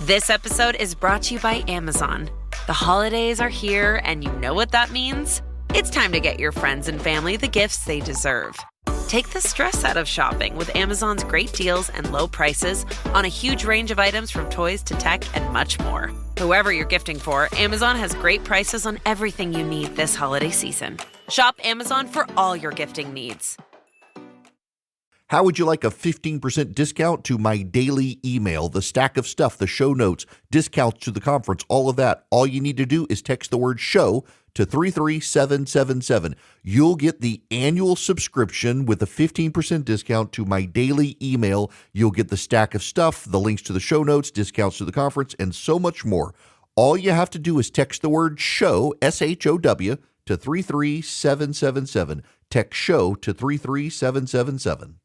This episode is brought to you by Amazon. The holidays are here, and you know what that means? It's time to get your friends and family the gifts they deserve. Take the stress out of shopping with Amazon's great deals and low prices on a huge range of items from toys to tech and much more. Whoever you're gifting for, Amazon has great prices on everything you need this holiday season. Shop Amazon for all your gifting needs. How would you like a 15% discount to my daily email, the stack of stuff, the show notes, discounts to the conference, all of that? All you need to do is text the word show to 33777. You'll get the annual subscription with a 15% discount to my daily email. You'll get the stack of stuff, the links to the show notes, discounts to the conference, and so much more. All you have to do is text the word show, SHOW, to 33777. Text show to 33777.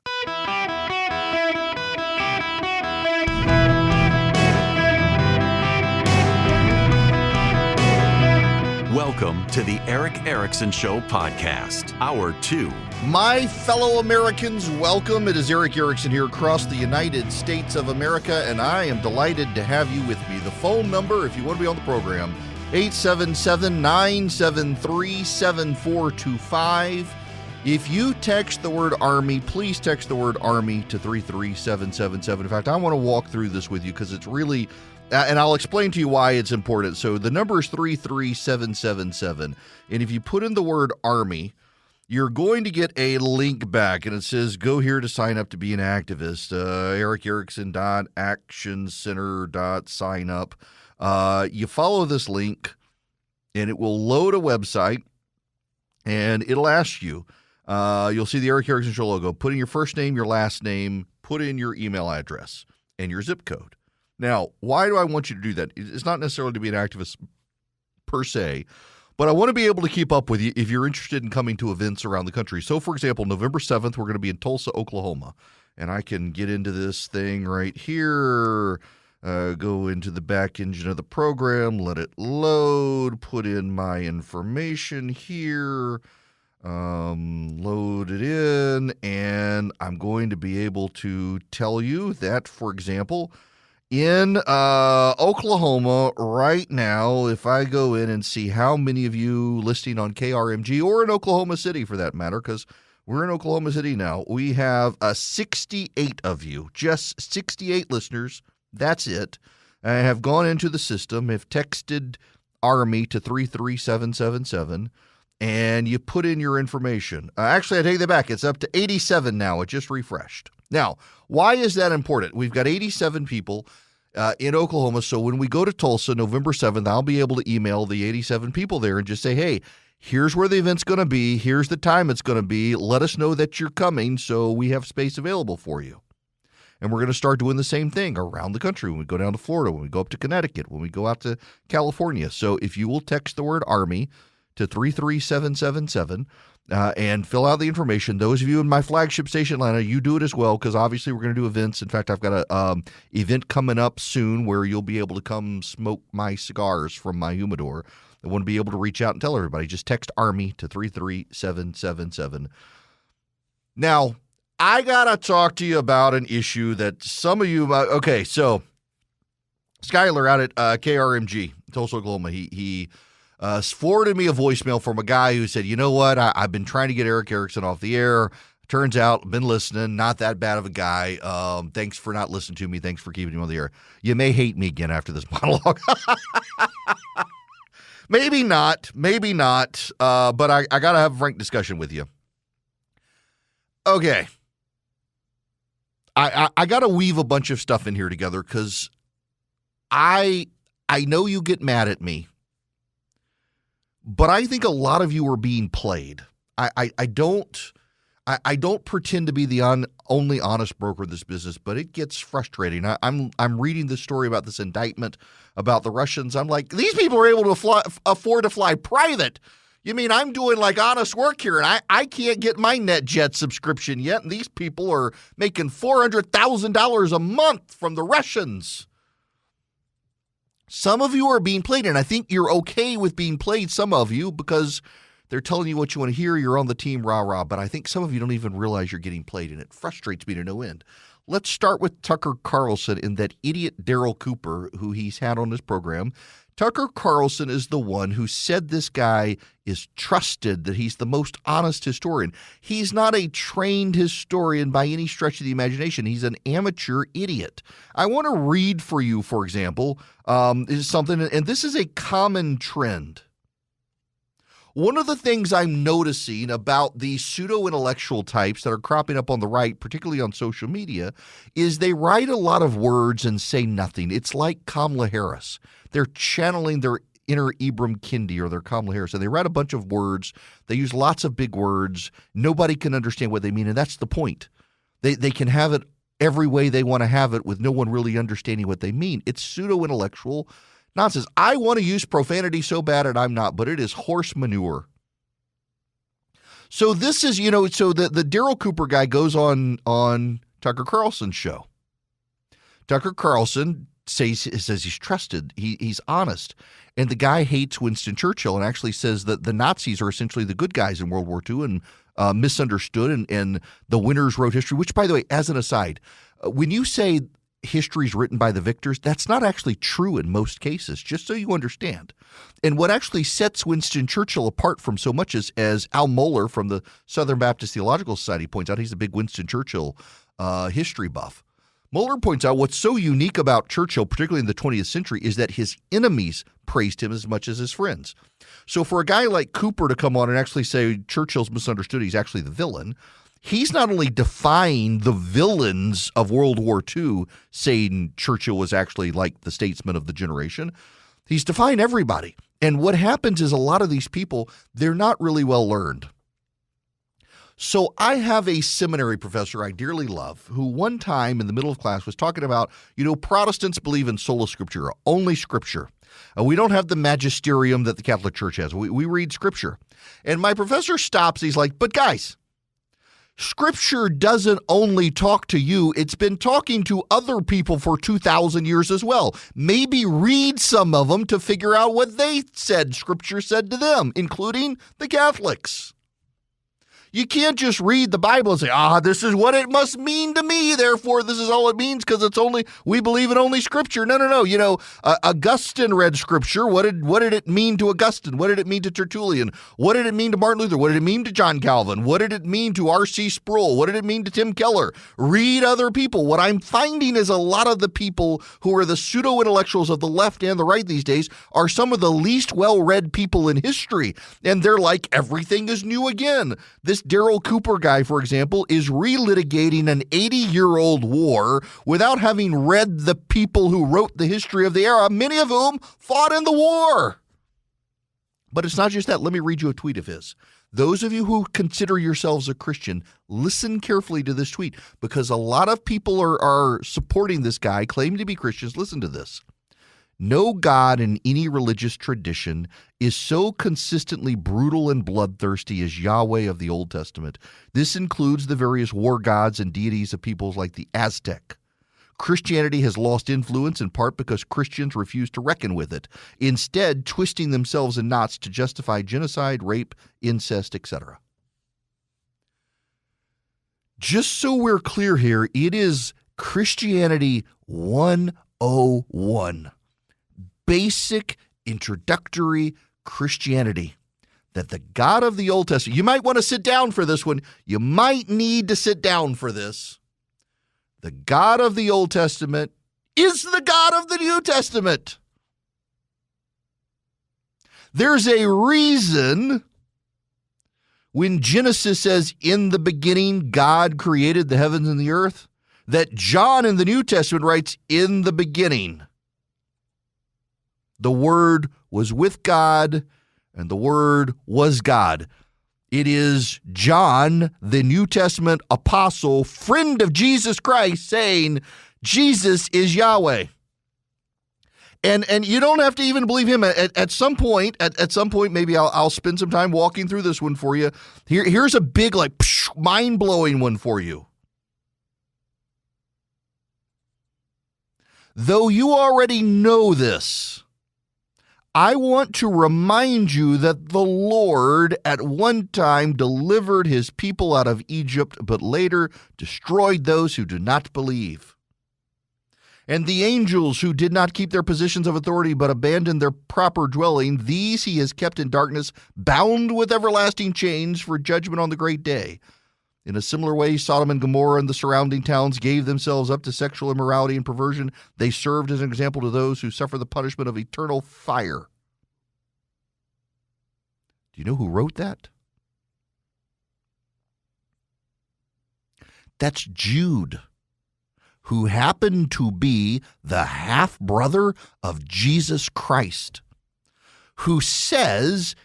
Welcome to the Eric Erickson Show podcast, Hour 2. My fellow Americans, welcome. It is Eric Erickson here across the United States of America, and I am delighted to have you with me. The phone number, if you want to be on the program, 877-973-7425. If you text the word Army, please text the word Army to 33777. In fact, I want to walk through this with you because it's really... and I'll explain to you why it's important. So the number is 33777. And if you put in the word Army, you're going to get a link back. And it says, go here to sign up to be an activist. ericerickson.actioncenter.signup. You follow this link, and it will load a website, and it'll ask you. You'll see the Eric Erickson Show logo. Put in your first name, your last name, put in your email address, and your zip code. Now, why do I want you to do that? It's not necessarily to be an activist per se, but I want to be able to keep up with you if you're interested in coming to events around the country. So, for example, November 7th, we're going to be in Tulsa, Oklahoma, and I can get into this thing right here, go into the back engine of the program, let it load, put in my information here, load it in, and I'm going to be able to tell you that, for example, in Oklahoma right now, if I go in and see how many of you listening on KRMG or in Oklahoma City for that matter, because we're in Oklahoma City now, we have 68 of you, just 68 listeners. That's it. I have gone into the system, have texted Army to 33777, and you put in your information. Actually, I take that back. It's up to 87 now. It just refreshed. Now, why is that important? We've got 87 people in Oklahoma, so when we go to Tulsa November 7th, I'll be able to email the 87 people there and just say, hey, here's where the event's going to be. Here's the time it's going to be. Let us know that you're coming so we have space available for you. And we're going to start doing the same thing around the country when we go down to Florida, when we go up to Connecticut, when we go out to California. So if you will text the word Army to 33777 and fill out the information. Those of you in my flagship station, Atlanta, you do it as well because obviously we're going to do events. In fact, I've got a event coming up soon where you'll be able to come smoke my cigars from my humidor. I want to be able to reach out and tell everybody. Just text Army to 33777. Now, I got to talk to you about an issue that some of you okay, so Skyler out at KRMG, Tulsa, Oklahoma, he forwarded me a voicemail from a guy who said, you know what, I've been trying to get Eric Erickson off the air. Turns out, I've been listening, not that bad of a guy. Thanks for not listening to me. Thanks for keeping him on the air. You may hate me again after this monologue. Maybe not, but I got to have a frank discussion with you. Okay. I got to weave a bunch of stuff in here together because I know you get mad at me. But I think a lot of you are being played. I don't pretend to be the only honest broker in this business, but it gets frustrating. I'm reading this story about this indictment about the Russians. I'm like, these people are able to afford to fly private. You mean I'm doing like honest work here, and I can't get my NetJet subscription yet, and these people are making $400,000 a month from the Russians. Some of you are being played, and I think you're okay with being played, some of you, because they're telling you what you want to hear. You're on the team, rah-rah. But I think some of you don't even realize you're getting played, and it frustrates me to no end. Let's start with Tucker Carlson and that idiot Daryl Cooper, who he's had on his program. Tucker Carlson is the one who said this guy is trusted, that he's the most honest historian. He's not a trained historian by any stretch of the imagination. He's an amateur idiot. I want to read for you, for example, is something, and this is a common trend. One of the things I'm noticing about these pseudo-intellectual types that are cropping up on the right, particularly on social media, is they write a lot of words and say nothing. It's like Kamala Harris. They're channeling their inner Ibram Kendi or their Kamala Harris. And they write a bunch of words. They use lots of big words. Nobody can understand what they mean, and that's the point. They can have it every way they want to have it with no one really understanding what they mean. It's pseudo-intellectual nonsense. I want to use profanity so bad, and I'm not, but it is horse manure. So this is, so the Daryl Cooper guy goes on Tucker Carlson's show. Tucker Carlson says he's trusted. He's honest. And the guy hates Winston Churchill and actually says that the Nazis are essentially the good guys in World War II and misunderstood, and the winners wrote history, which, by the way, as an aside, when you say history is written by the victors, that's not actually true in most cases, just so you understand. And what actually sets Winston Churchill apart from so much is, as Al Mohler from the Southern Baptist Theological Society points out, he's a big Winston Churchill history buff. Mohler points out what's so unique about Churchill, particularly in the 20th century, is that his enemies praised him as much as his friends. So for a guy like Cooper to come on and actually say Churchill's misunderstood, he's actually the villain, he's not only defying the villains of World War II, saying Churchill was actually like the statesman of the generation, he's defying everybody. And what happens is a lot of these people, they're not really well learned. So I have a seminary professor I dearly love who one time in the middle of class was talking about, Protestants believe in sola scriptura, only scripture. We don't have the magisterium that the Catholic Church has. We read scripture. And my professor stops. He's like, but guys, Scripture doesn't only talk to you. It's been talking to other people for 2,000 years as well. Maybe read some of them to figure out what they said Scripture said to them, including the Catholics. You can't just read the Bible and say, this is what it must mean to me, therefore this is all it means because we believe in only Scripture. No. Augustine read Scripture. What did it mean to Augustine? What did it mean to Tertullian? What did it mean to Martin Luther? What did it mean to John Calvin? What did it mean to R.C. Sproul? What did it mean to Tim Keller? Read other people. What I'm finding is a lot of the people who are the pseudo-intellectuals of the left and the right these days are some of the least well-read people in history. And they're like, everything is new again. This Daryl Cooper guy, for example, is relitigating an 80-year-old war without having read the people who wrote the history of the era, many of whom fought in the war. But it's not just that. Let me read you a tweet of his. Those of you who consider yourselves a Christian, listen carefully to this tweet because a lot of people are supporting this guy, claiming to be Christians. Listen to this. No God in any religious tradition is so consistently brutal and bloodthirsty as Yahweh of the Old Testament. This includes the various war gods and deities of peoples like the Aztec. Christianity has lost influence in part because Christians refuse to reckon with it, instead twisting themselves in knots to justify genocide, rape, incest, etc. Just so we're clear here, it is Christianity 101. Basic introductory Christianity, that the God of the Old Testament, you might want to sit down for this one. You might need to sit down for this. The God of the Old Testament is the God of the New Testament. There's a reason when Genesis says, in the beginning, God created the heavens and the earth, that John in the New Testament writes, in the beginning. The Word was with God, and the Word was God. It is John, the New Testament apostle, friend of Jesus Christ, saying, Jesus is Yahweh. And you don't have to even believe him. At some point, maybe I'll spend some time walking through this one for you. Here's a big, mind-blowing one for you. Though you already know this, I want to remind you that the Lord at one time delivered his people out of Egypt, but later destroyed those who do not believe. And the angels who did not keep their positions of authority but abandoned their proper dwelling, these he has kept in darkness, bound with everlasting chains for judgment on the great day. In a similar way, Sodom and Gomorrah and the surrounding towns gave themselves up to sexual immorality and perversion. They served as an example to those who suffer the punishment of eternal fire. Do you know who wrote that? That's Jude, who happened to be the half-brother of Jesus Christ, who says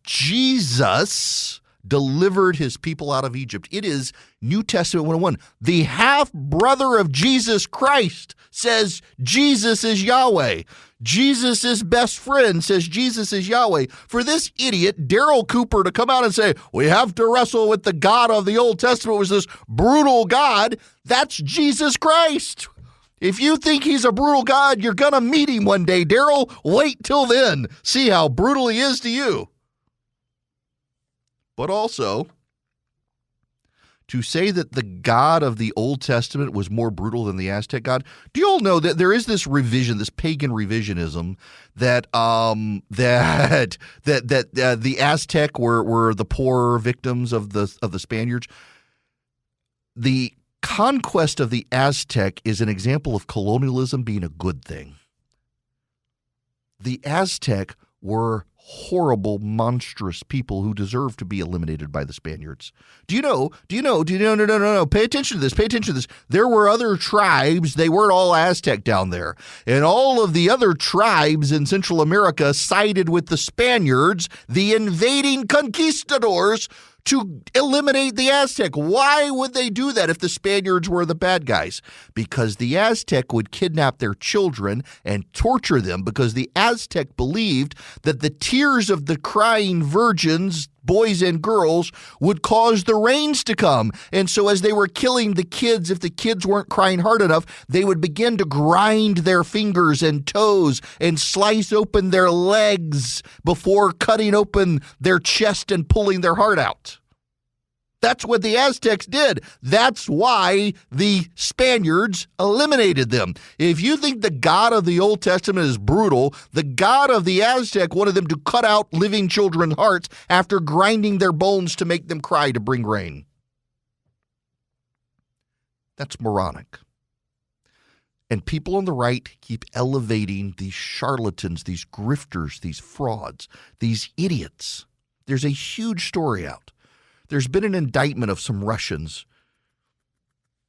Jesus delivered his people out of Egypt. It is New Testament 101. The half-brother of Jesus Christ says Jesus is Yahweh. Jesus' best friend says Jesus is Yahweh. For this idiot, Daryl Cooper, to come out and say, we have to wrestle with the God of the Old Testament, was this brutal God, that's Jesus Christ. If you think he's a brutal God, you're going to meet him one day, Daryl. Wait till then. See how brutal he is to you. But also, to say that the God of the Old Testament was more brutal than the Aztec God, do you all know that there is this revision, this pagan revisionism that the Aztec were the poor victims of the Spaniards? The conquest of the Aztec is an example of colonialism being a good thing. The Aztec were horrible, monstrous people who deserve to be eliminated by the Spaniards. No, pay attention to this. There were other tribes. They weren't all Aztec down there. And all of the other tribes in Central America sided with the Spaniards, the invading conquistadors, to eliminate the Aztec. Why would they do that if the Spaniards were the bad guys? Because the Aztec would kidnap their children and torture them, because the Aztec believed that the tears of the crying virgins, boys and girls, would cause the rains to come. And so as they were killing the kids, if the kids weren't crying hard enough, they would begin to grind their fingers and toes and slice open their legs before cutting open their chest and pulling their heart out. That's what the Aztecs did. That's why the Spaniards eliminated them. If you think the God of the Old Testament is brutal, the God of the Aztec wanted them to cut out living children's hearts after grinding their bones to make them cry to bring rain. That's moronic. And people on the right keep elevating these charlatans, these grifters, these frauds, these idiots. There's a huge story out. There's been an indictment of some Russians.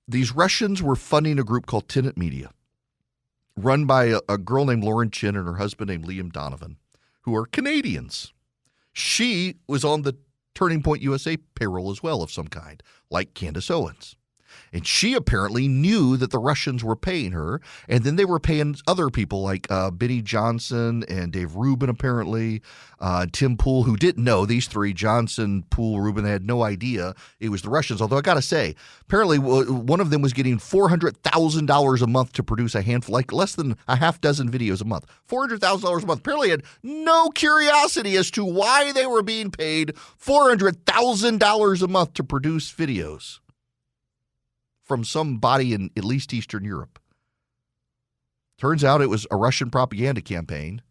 These Russians were funding a group called Tenet Media, run by a girl named Lauren Chin and her husband named Liam Donovan, who are Canadians. She was on the Turning Point USA payroll as well of some kind, like Candace Owens. And she apparently knew that the Russians were paying her, and then they were paying other people like Benny Johnson and Dave Rubin, apparently, Tim Pool, who didn't know. These three, Johnson, Pool, Rubin, they had no idea it was the Russians. Although I got to say, apparently one of them was getting $400,000 a month to produce a handful, like less than a half dozen videos a month. $400,000 a month. Apparently had no curiosity as to why they were being paid $400,000 a month to produce videos from somebody in at least Eastern Europe. Turns out it was a Russian propaganda campaign.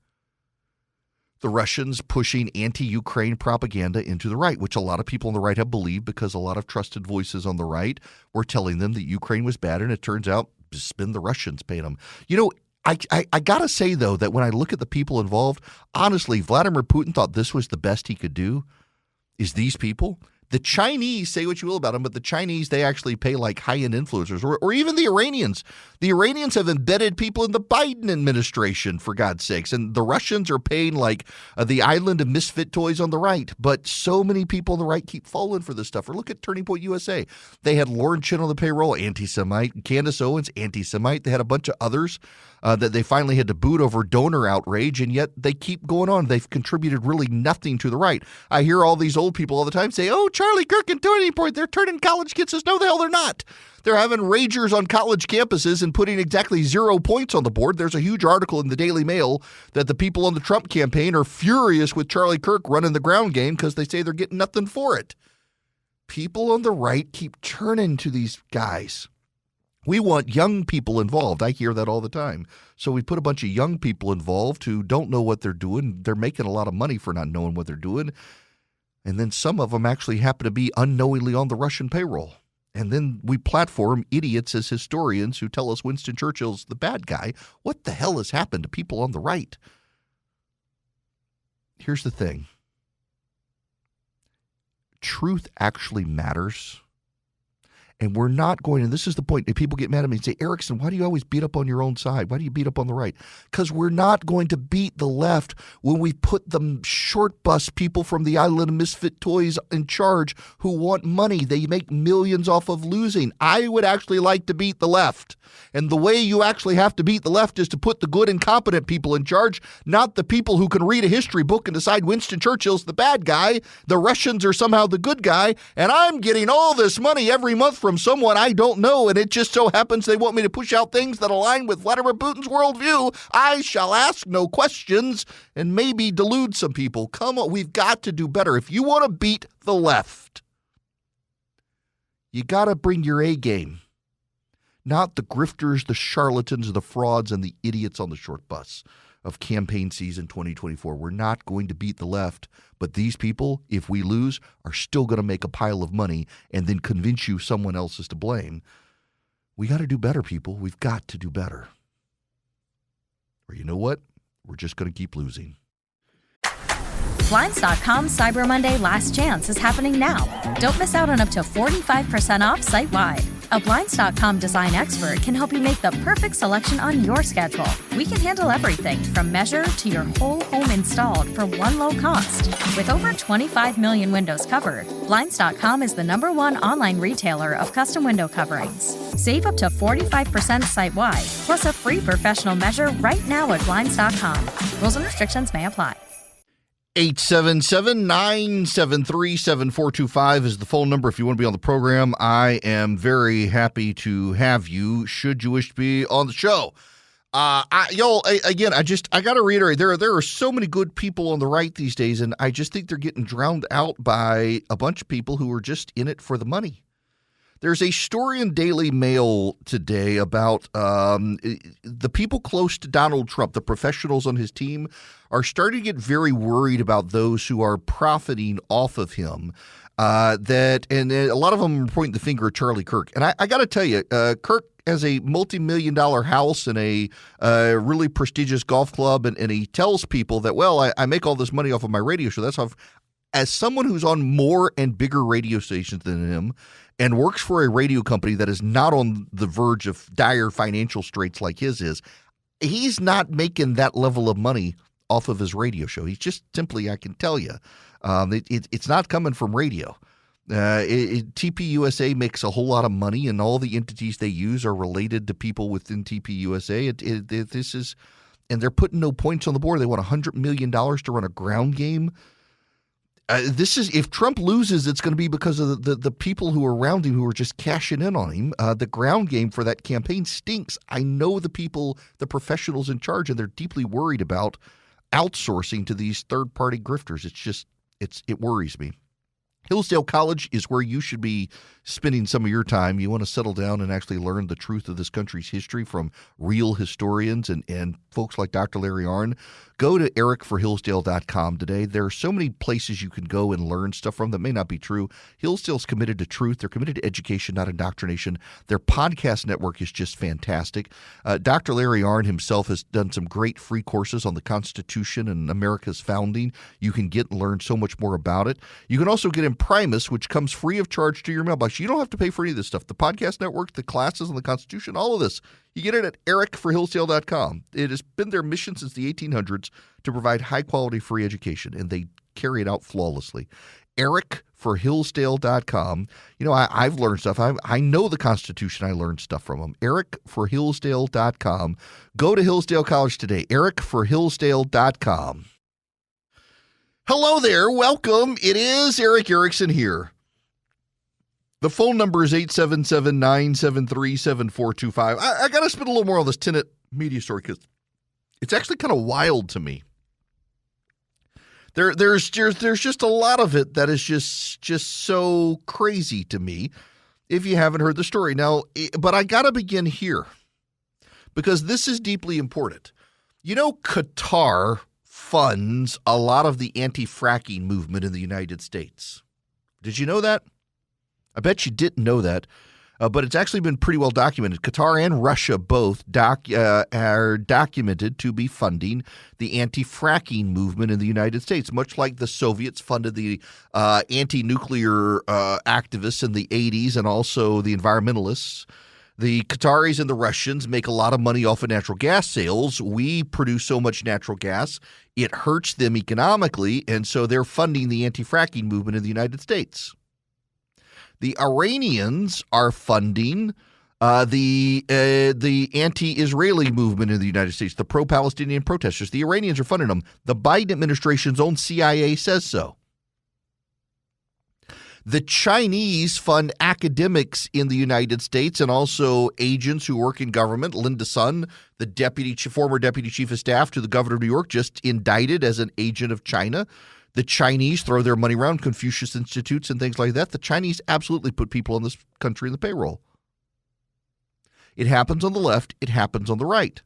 The Russians pushing anti-Ukraine propaganda into the right, which a lot of people on the right have believed because a lot of trusted voices on the right were telling them that Ukraine was bad, and it turns out it's been the Russians paying them. You know, I got to say, though, that when I look at the people involved, honestly, Vladimir Putin thought this was the best he could do, is these people. The Chinese, say what you will about them, but the Chinese, they actually pay like high-end influencers, or even the Iranians. The Iranians have embedded people in the Biden administration, for God's sakes, and the Russians are paying like the island of misfit toys on the right. But so many people on the right keep falling for this stuff. Or look at Turning Point USA. They had Lauren Chin on the payroll, anti-Semite. Candace Owens, anti-Semite. They had a bunch of others. that they finally had to boot over donor outrage, and yet they keep going on. They've contributed really nothing to the right. I hear all these old people all the time say, oh, Charlie Kirk and Tony Point, they're turning college kids. No, the hell they're not. They're having ragers on college campuses and putting exactly 0 points on the board. There's a huge article in the Daily Mail that the people on the Trump campaign are furious with Charlie Kirk running the ground game because they say they're getting nothing for it. People on the right keep turning to these guys. We want young people involved. I hear that all the time. So we put a bunch of young people involved who don't know what they're doing. They're making a lot of money for not knowing what they're doing. And then some of them actually happen to be unknowingly on the Russian payroll. And then we platform idiots as historians who tell us Winston Churchill's the bad guy. What the hell has happened to people on the right? Here's the thing. Truth actually matters. And we're not going, and this is the point, if people get mad at me and say, Erickson, why do you always beat up on your own side? Why do you beat up on the right? Because we're not going to beat the left when we put the short bus people from the island of misfit toys in charge who want money. They make millions off of losing. I would actually like to beat the left. And the way you actually have to beat the left is to put the good and competent people in charge, not the people who can read a history book and decide Winston Churchill's the bad guy, the Russians are somehow the good guy, and I'm getting all this money every month from someone I don't know, and it just so happens they want me to push out things that align with Vladimir Putin's worldview. I shall ask no questions and maybe delude some people. Come on, we've got to do better. If you want to beat the left, you got to bring your A game. Not the grifters, the charlatans, the frauds, and the idiots on the short bus of campaign season 2024. We're not going to beat the left, but these people, if we lose, are still going to make a pile of money and then convince you someone else is to blame. We got to do better, people. We've got to do better. Or you know what? We're just going to keep losing. Blinds.com Cyber Monday Last Chance is happening now. Don't miss out on up to 45% off site-wide. A Blinds.com design expert can help you make the perfect selection on your schedule. We can handle everything from measure to your whole home installed for one low cost. With over 25 million windows covered, Blinds.com is the #1 online retailer of custom window coverings. Save up to 45% site-wide, plus a free professional measure right now at Blinds.com. Rules and restrictions may apply. 877-973-7425 is the phone number if you want to be on the program. I am very happy to have you, should you wish to be on the show. I got to reiterate, there are so many good people on the right these days, and I just think they're getting drowned out by a bunch of people who are just in it for the money. There's a story in Daily Mail today about the people close to Donald Trump, the professionals on his team, are starting to get very worried about those who are profiting off of him. And a lot of them are pointing the finger at Charlie Kirk. And I got to tell you, Kirk has a multi-million-dollar house and a really prestigious golf club, and he tells people that, well, I make all this money off of my radio show. That's how, as someone who's on more and bigger radio stations than him and works for a radio company that is not on the verge of dire financial straits like his is, he's not making that level of money off of his radio show. He's just simply, I can tell you, it's not coming from radio. TPUSA makes a whole lot of money, and all the entities they use are related to people within TPUSA. And they're putting no points on the board. They want $100 million to run a ground game. If Trump loses, it's going to be because of the people who are around him who are just cashing in on him. The ground game for that campaign stinks. I know the people, the professionals in charge, and they're deeply worried about outsourcing to these third-party grifters. It worries me. Hillsdale College is where you should be spending some of your time. You want to settle down and actually learn the truth of this country's history from real historians and folks like Dr. Larry Arnn. Go to ericforhillsdale.com today. There are so many places you can go and learn stuff from that may not be true. Hillsdale's committed to truth. They're committed to education, not indoctrination. Their podcast network is just fantastic. Dr. Larry Arnn himself has done some great free courses on the Constitution and America's founding. You can get and learn so much more about it. You can also get Primus, which comes free of charge to your mailbox. You don't have to pay for any of this stuff. The podcast network, the classes on the Constitution, all of this. You get it at ericforhillsdale.com. It has been their mission since the 1800s to provide high-quality free education, and they carry it out flawlessly. ericforhillsdale.com. You know, I've learned stuff. I know the Constitution. I learned stuff from them. ericforhillsdale.com. Go to Hillsdale College today. ericforhillsdale.com. Hello there. Welcome. It is Eric Erickson here. The phone number is 877-973-7425. I got to spend a little more on this Tenet media story because it's actually kind of wild to me. There's just a lot of it that is just so crazy to me if you haven't heard the story. Now, but I got to begin here because this is deeply important. You know, Qatar funds a lot of the anti-fracking movement in the United States. Did you know that? I bet you didn't know that, but it's actually been pretty well documented. Qatar and Russia both are documented to be funding the anti-fracking movement in the United States, much like the Soviets funded the anti-nuclear activists in the 80s and also the environmentalists. The Qataris and the Russians make a lot of money off of natural gas sales. We produce so much natural gas, it hurts them economically, and so they're funding the anti-fracking movement in the United States. The Iranians are funding the anti-Israeli movement in the United States, the pro-Palestinian protesters. The Iranians are funding them. The Biden administration's own CIA says so. The Chinese fund academics in the United States and also agents who work in government. Linda Sun, the former deputy chief of staff to the governor of New York, just indicted as an agent of China. The Chinese throw their money around, Confucius Institutes and things like that. The Chinese absolutely put people in this country in the payroll. It happens on the left. It happens on the right.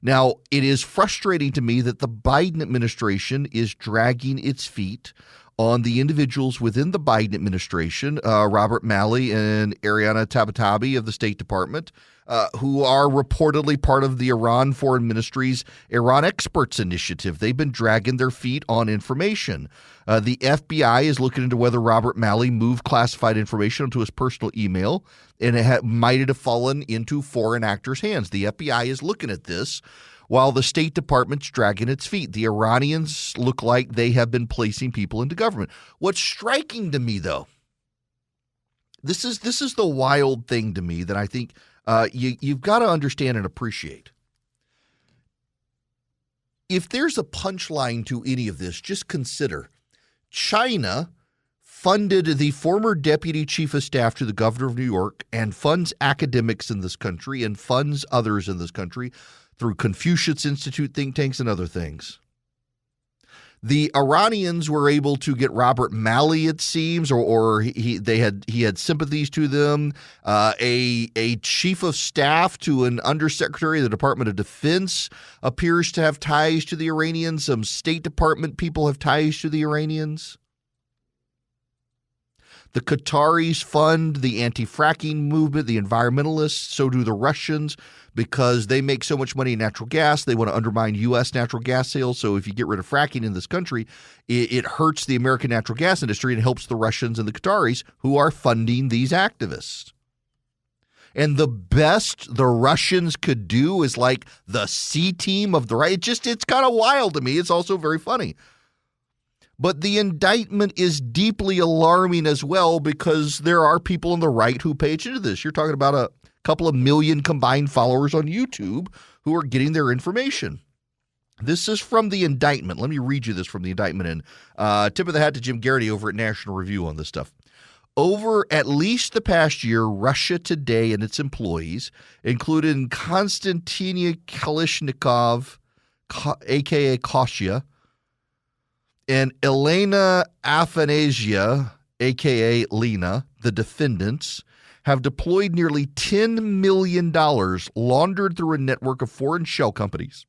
Now, it is frustrating to me that the Biden administration is dragging its feet on the individuals within the Biden administration, Robert Malley and Ariana Tabatabai of the State Department, who are reportedly part of the Iran Foreign Ministry's Iran Experts Initiative. They've been dragging their feet on information. The FBI is looking into whether Robert Malley moved classified information onto his personal email, and it might have fallen into foreign actors' hands. The FBI is looking at this while the State Department's dragging its feet. The Iranians look like they have been placing people into government. What's striking to me, though, this is the wild thing to me that I think you've got to understand and appreciate. If there's a punchline to any of this, just consider China funded the former deputy chief of staff to the governor of New York and funds academics in this country and funds others in this country through Confucius Institute think tanks and other things. The Iranians were able to get Robert Malley, it seems, or he had sympathies to them. A chief of staff to an undersecretary of the Department of Defense appears to have ties to the Iranians. Some State Department people have ties to the Iranians. The Qataris fund the anti-fracking movement, the environmentalists. So do the Russians, because they make so much money in natural gas. They want to undermine U.S. natural gas sales. So if you get rid of fracking in this country, it hurts the American natural gas industry and helps the Russians and the Qataris who are funding these activists. And the best the Russians could do is like the C team of the right. It's kind of wild to me. It's also very funny. But the indictment is deeply alarming as well because there are people on the right who pay attention to this. You're talking about a couple of million combined followers on YouTube who are getting their information. This is from the indictment. Let me read you this from the indictment. And tip of the hat to Jim Garrity over at National Review on this stuff. Over at least the past year, Russia Today and its employees, including Konstantinia Kalishnikov, a.k.a. Koshia, and Elena Afanasia, a.k.a. Lena, the defendants, have deployed nearly $10 million laundered through a network of foreign shell companies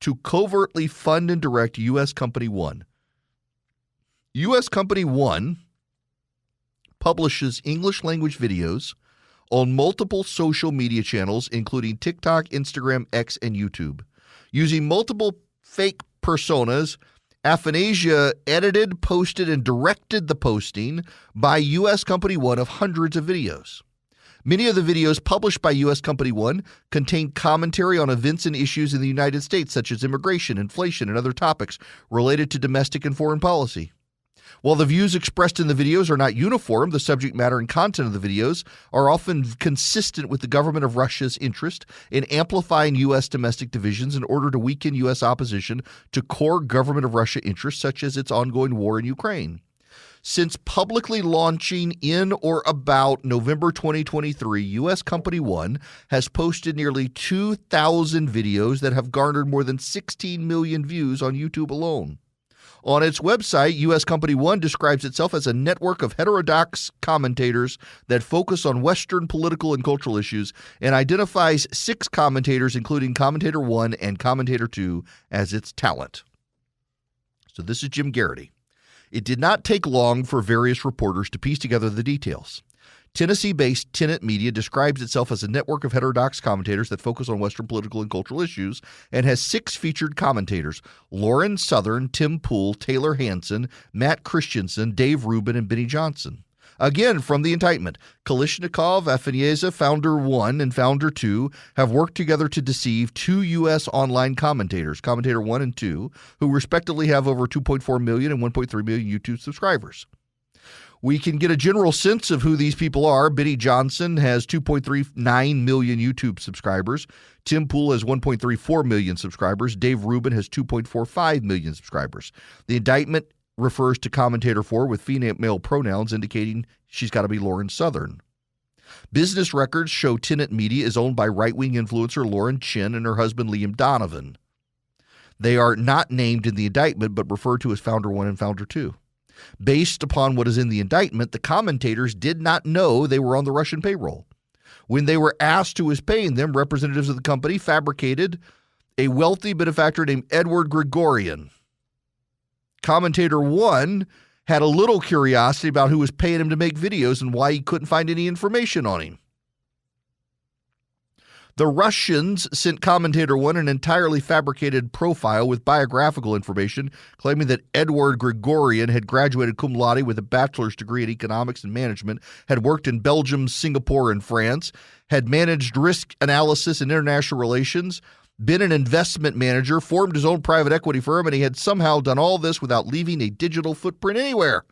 to covertly fund and direct U.S. Company One. U.S. Company One publishes English-language videos on multiple social media channels, including TikTok, Instagram, X, and YouTube. Using multiple fake personas, Afanasia edited, posted, and directed the posting by U.S. Company One of hundreds of videos. Many of the videos published by U.S. Company One contain commentary on events and issues in the United States, such as immigration, inflation, and other topics related to domestic and foreign policy. While the views expressed in the videos are not uniform, the subject matter and content of the videos are often consistent with the government of Russia's interest in amplifying U.S. domestic divisions in order to weaken U.S. opposition to core government of Russia interests, such as its ongoing war in Ukraine. Since publicly launching in or about November 2023, U.S. Company One has posted nearly 2,000 videos that have garnered more than 16 million views on YouTube alone. On its website, U.S. Company One describes itself as a network of heterodox commentators that focus on Western political and cultural issues and identifies 6 commentators, including Commentator 1 and Commentator 2, as its talent. So this is Jim Garrity. It did not take long for various reporters to piece together the details. Tennessee-based Tenet Media describes itself as a network of heterodox commentators that focus on Western political and cultural issues and has 6 featured commentators: Lauren Southern, Tim Pool, Taylor Hansen, Matt Christensen, Dave Rubin, and Benny Johnson. Again, from the indictment, Kalishnikov, Afanyeza, Founder 1 and Founder 2 have worked together to deceive 2 U.S. online commentators, Commentator 1 and 2, who respectively have over 2.4 million and 1.3 million YouTube subscribers. We can get a general sense of who these people are. Benny Johnson has 2.39 million YouTube subscribers. Tim Pool has 1.34 million subscribers. Dave Rubin has 2.45 million subscribers. The indictment refers to Commentator 4 with female pronouns, indicating she's got to be Lauren Southern. Business records show Tenet Media is owned by right-wing influencer Lauren Chin and her husband Liam Donovan. They are not named in the indictment, but referred to as Founder 1 and Founder 2. Based upon what is in the indictment, the commentators did not know they were on the Russian payroll. When they were asked who was paying them, representatives of the company fabricated a wealthy benefactor named Edward Grigorian. Commentator 1 had a little curiosity about who was paying him to make videos and why he couldn't find any information on him. The Russians sent Commentator 1 an entirely fabricated profile with biographical information, claiming that Edward Grigorian had graduated cum laude with a bachelor's degree in economics and management, had worked in Belgium, Singapore, and France, had managed risk analysis and international relations, been an investment manager, formed his own private equity firm, and he had somehow done all this without leaving a digital footprint anywhere.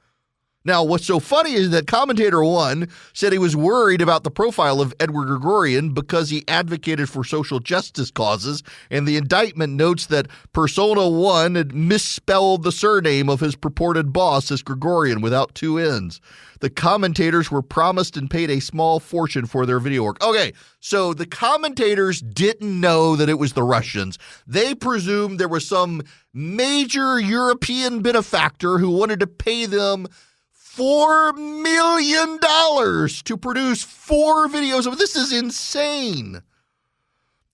Now, what's so funny is that Commentator 1 said he was worried about the profile of Edward Grigorian because he advocated for social justice causes, and the indictment notes that Persona 1 had misspelled the surname of his purported boss as Grigorian without 2 N's. The commentators were promised and paid a small fortune for their video work. Okay, so the commentators didn't know that it was the Russians. They presumed there was some major European benefactor who wanted to pay them $4 million to produce 4 videos. This is insane.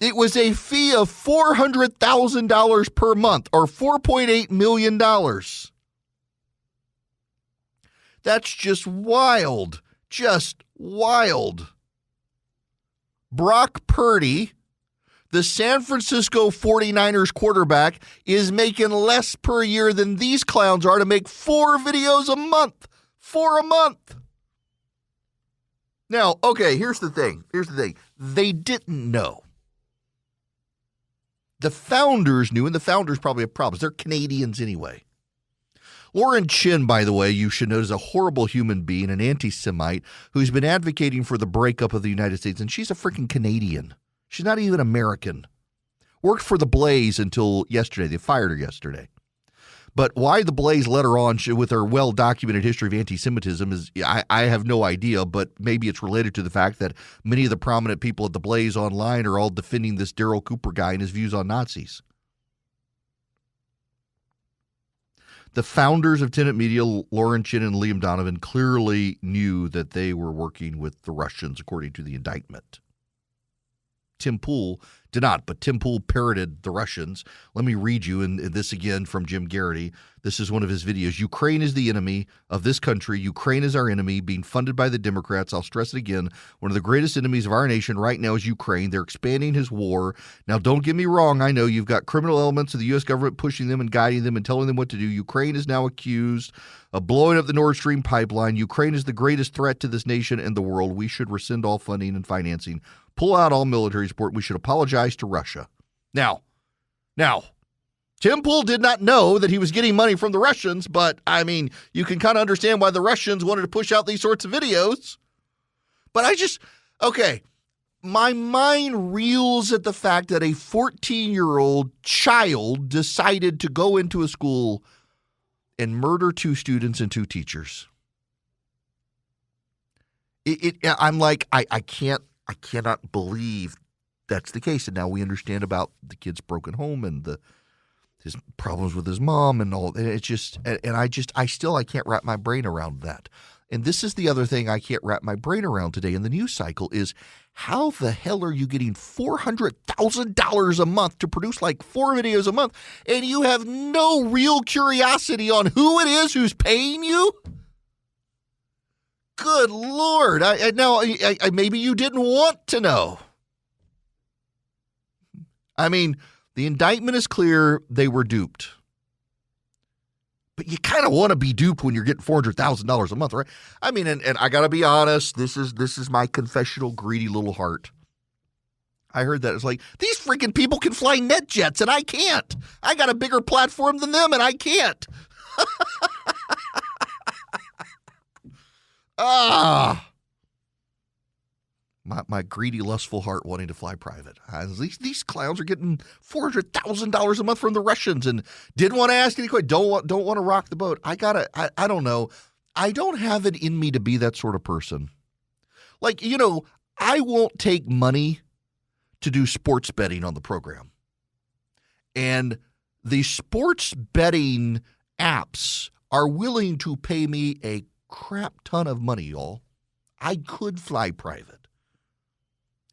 It was a fee of $400,000 per month, or $4.8 million. That's just wild. Just wild. Brock Purdy, the San Francisco 49ers quarterback, is making less per year than these clowns are to make 4 videos a month. 4 a month. Now, okay, here's the thing. They didn't know. The founders knew, and the founders probably have problems. They're Canadians anyway. Lauren Chin, by the way, you should know, is a horrible human being, an anti-Semite, who's been advocating for the breakup of the United States, and she's a freaking Canadian. She's not even American. Worked for the Blaze until yesterday. They fired her yesterday. But why the Blaze let her on with her well-documented history of anti-Semitism is, I have no idea, but maybe it's related to the fact that many of the prominent people at the Blaze online are all defending this Daryl Cooper guy and his views on Nazis. The founders of Tenet Media, Lauren Chin and Liam Donovan, clearly knew that they were working with the Russians, according to the indictment. Tim Pool did not, but Tim Pool parroted the Russians. Let me read you and this again from Jim Garrity. This is one of his videos. Ukraine is the enemy of this country. Ukraine is our enemy, being funded by the Democrats. I'll stress it again. One of the greatest enemies of our nation right now is Ukraine. They're expanding his war. Now, don't get me wrong. I know you've got criminal elements of the U.S. government pushing them and guiding them and telling them what to do. Ukraine is now accused of blowing up the Nord Stream pipeline. Ukraine is the greatest threat to this nation and the world. We should rescind all funding and financing, pull out all military support. We should apologize to Russia. Now, Tim Pool did not know that he was getting money from the Russians, but, I mean, you can kind of understand why the Russians wanted to push out these sorts of videos. But okay, my mind reels at the fact that a 14-year-old child decided to go into a school and murder 2 students and 2 teachers. I'm like, I cannot believe that's the case. And now we understand about the kid's broken home and his problems with his mom and all. It's just, and I can't wrap my brain around that. And this is the other thing I can't wrap my brain around today in the news cycle is how the hell are you getting $400,000 a month to produce like 4 videos a month and you have no real curiosity on who it is who's paying you? Good Lord. Maybe you didn't want to know. I mean, the indictment is clear. They were duped. But you kind of want to be duped when you're getting $400,000 a month, right? I mean, and I got to be honest, this is my confessional greedy little heart. I heard that. It's like, these freaking people can fly net jets and I can't. I got a bigger platform than them and I can't. My greedy, lustful heart wanting to fly private. These clowns are getting $400,000 a month from the Russians and didn't want to ask any questions. Don't want to rock the boat. I don't know. I don't have it in me to be that sort of person. Like, I won't take money to do sports betting on the program. And the sports betting apps are willing to pay me a crap ton of money, y'all. I could fly private.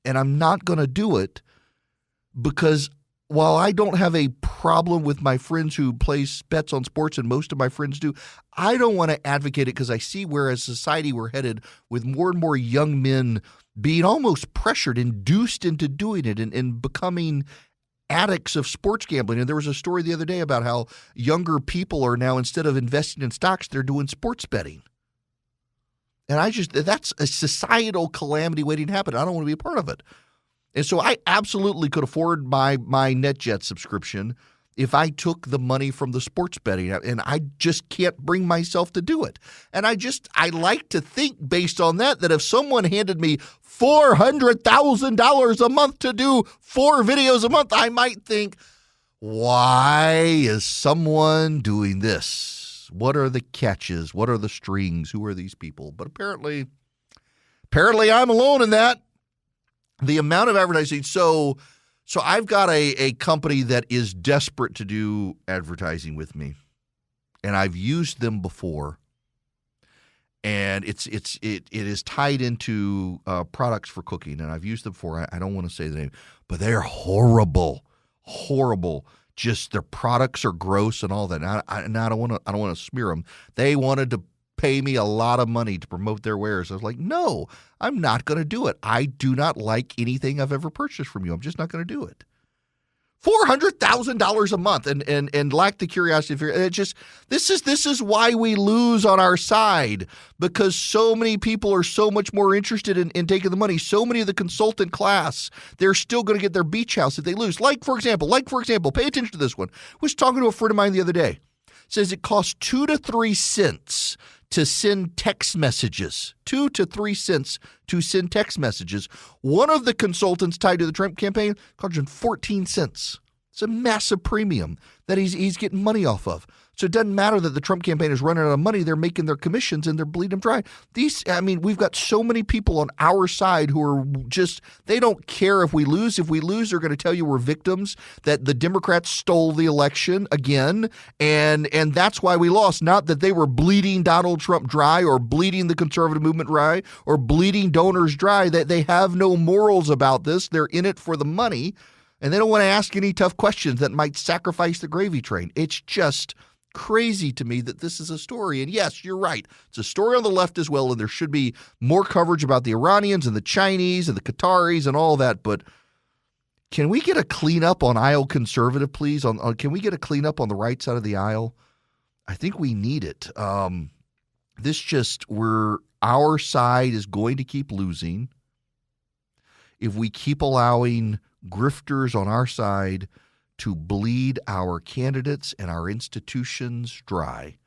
And I'm not going to do it because while I don't have a problem with my friends who place bets on sports, and most of my friends do, I don't want to advocate it because I see where as society we're headed with more and more young men being almost pressured, induced into doing it and becoming addicts of sports gambling. And there was a story the other day about how younger people are now, instead of investing in stocks, they're doing sports betting. And that's a societal calamity waiting to happen. I don't want to be a part of it. And so I absolutely could afford my NetJet subscription if I took the money from the sports betting. And I just can't bring myself to do it. And I like to think based on that if someone handed me $400,000 a month to do 4 videos a month, I might think, why is someone doing this? What are the catches? What are the strings? Who are these people? But apparently I'm alone in that. The amount of advertising. So I've got a company that is desperate to do advertising with me, and I've used them before. And it is tied into products for cooking, and I've used them before. I don't want to say the name, but they are horrible. Just their products are gross and all that. And I don't want to smear them. They wanted to pay me a lot of money to promote their wares. I was like, no, I'm not going to do it. I do not like anything I've ever purchased from you. I'm just not going to do it. $400,000 a month and lack the curiosity. This is why we lose on our side, because so many people are so much more interested in taking the money. So many of the consultant class, they're still going to get their beach house if they lose. Like for example, pay attention to this one. I was talking to a friend of mine the other day. It says it costs 2 to 3 cents to send text messages. 2 to 3 cents to send text messages. One of the consultants tied to the Trump campaign charging 14 cents. It's a massive premium that he's getting money off of. So it doesn't matter that the Trump campaign is running out of money. They're making their commissions and they're bleeding them dry. We've got so many people on our side who are just, they don't care if we lose. If we lose, they're going to tell you we're victims, that the Democrats stole the election again. And that's why we lost. Not that they were bleeding Donald Trump dry or bleeding the conservative movement dry or bleeding donors dry. That they have no morals about this. They're in it for the money. And they don't want to ask any tough questions that might sacrifice the gravy train. It's just crazy to me that this is a story. And yes, you're right. It's a story on the left as well, and there should be more coverage about the Iranians and the Chinese and the Qataris and all that. But can we get a cleanup on aisle conservative, please? Can we get a cleanup on the right side of the aisle? I think we need it. Our side is going to keep losing if we keep allowing grifters on our side to bleed our candidates and our institutions dry.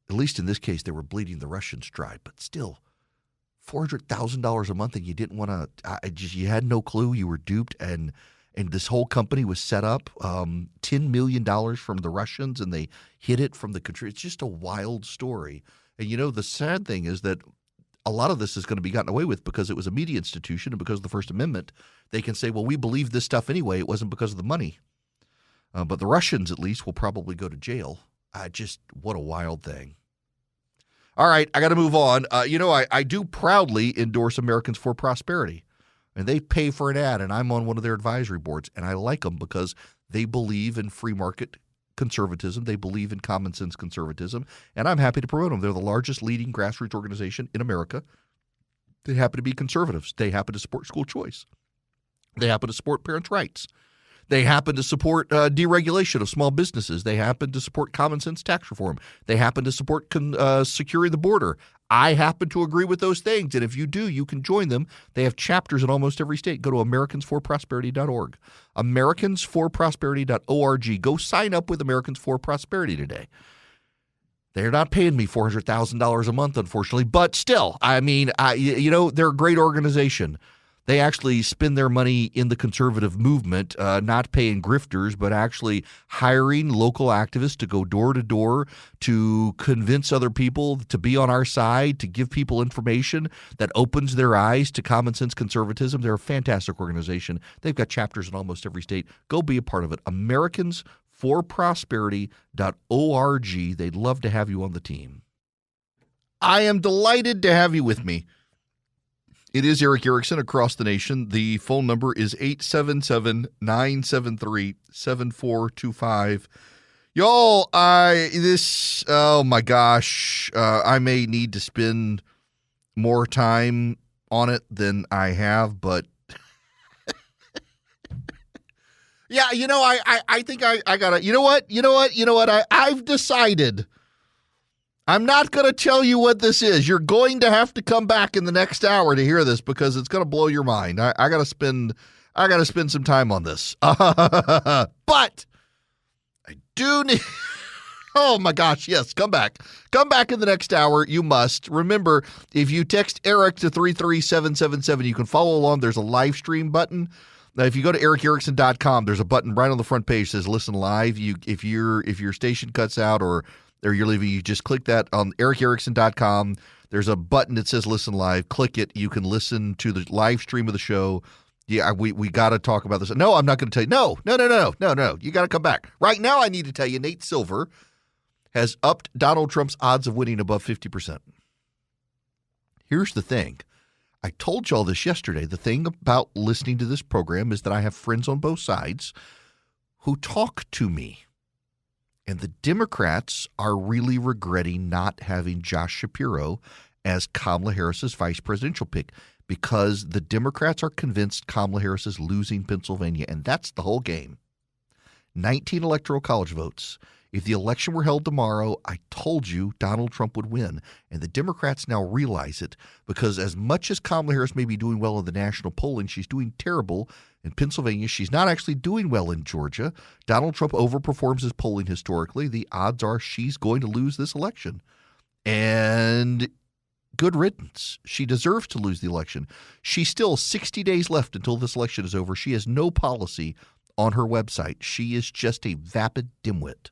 At least in this case, they were bleeding the Russians dry, but still, $400,000 a month, and you didn't want to. You had no clue. You were duped, and this whole company was set up. $10 million from the Russians, and they hid it from the country. It's just a wild story. And the sad thing is that a lot of this is going to be gotten away with because it was a media institution and because of the First Amendment. They can say, well, we believe this stuff anyway. It wasn't because of the money. But the Russians, at least, will probably go to jail. What a wild thing. All right, I got to move on. I do proudly endorse Americans for Prosperity. And they pay for an ad, and I'm on one of their advisory boards. And I like them because they believe in free market conservatism. They believe in common sense conservatism. And I'm happy to promote them. They're the largest leading grassroots organization in America. They happen to be conservatives. They happen to support school choice. They happen to support parents' rights. They happen to support deregulation of small businesses. They happen to support common sense tax reform. They happen to support securing the border. I happen to agree with those things, and if you do, you can join them. They have chapters in almost every state. Go to americansforprosperity.org. americansforprosperity.org. Go sign up with Americans for Prosperity today. They're not paying me $400,000 a month, unfortunately, but still, they're a great organization. They actually spend their money in the conservative movement, not paying grifters, but actually hiring local activists to go door to door to convince other people to be on our side, to give people information that opens their eyes to common sense conservatism. They're a fantastic organization. They've got chapters in almost every state. Go be a part of it. AmericansForProsperity.org. They'd love to have you on the team. I am delighted to have you with me. It is Eric Erickson across the nation. The phone number is 877-973-7425. Y'all, oh my gosh, I may need to spend more time on it than I have, but yeah, I think I gotta, you know what, I've decided. I'm not going to tell you what this is. You're going to have to come back in the next hour to hear this because it's going to blow your mind. I got to spend some time on this. But I do need oh my gosh, yes, come back. Come back in the next hour. You must. Remember, if you text Eric to 33777, you can follow along. There's a live stream button. Now, if you go to ericerickson.com, there's a button right on the front page that says listen live. If your station cuts out or you're leaving, you just click that on ericerickson.com. There's a button that says listen live. Click it. You can listen to the live stream of the show. Yeah, we got to talk about this. No, I'm not going to tell you. No. You got to come back. Right now, I need to tell you, Nate Silver has upped Donald Trump's odds of winning above 50%. Here's the thing. I told y'all this yesterday. The thing about listening to this program is that I have friends on both sides who talk to me. And the Democrats are really regretting not having Josh Shapiro as Kamala Harris's vice presidential pick because the Democrats are convinced Kamala Harris is losing Pennsylvania, and that's the whole game. 19 electoral college votes. If the election were held tomorrow, I told you Donald Trump would win. And the Democrats now realize it because as much as Kamala Harris may be doing well in the national polling, she's doing terrible in Pennsylvania. She's not actually doing well in Georgia. Donald Trump overperforms his polling historically. The odds are she's going to lose this election. And good riddance. She deserves to lose the election. She's still 60 days left until this election is over. She has no policy on her website. She is just a vapid dimwit.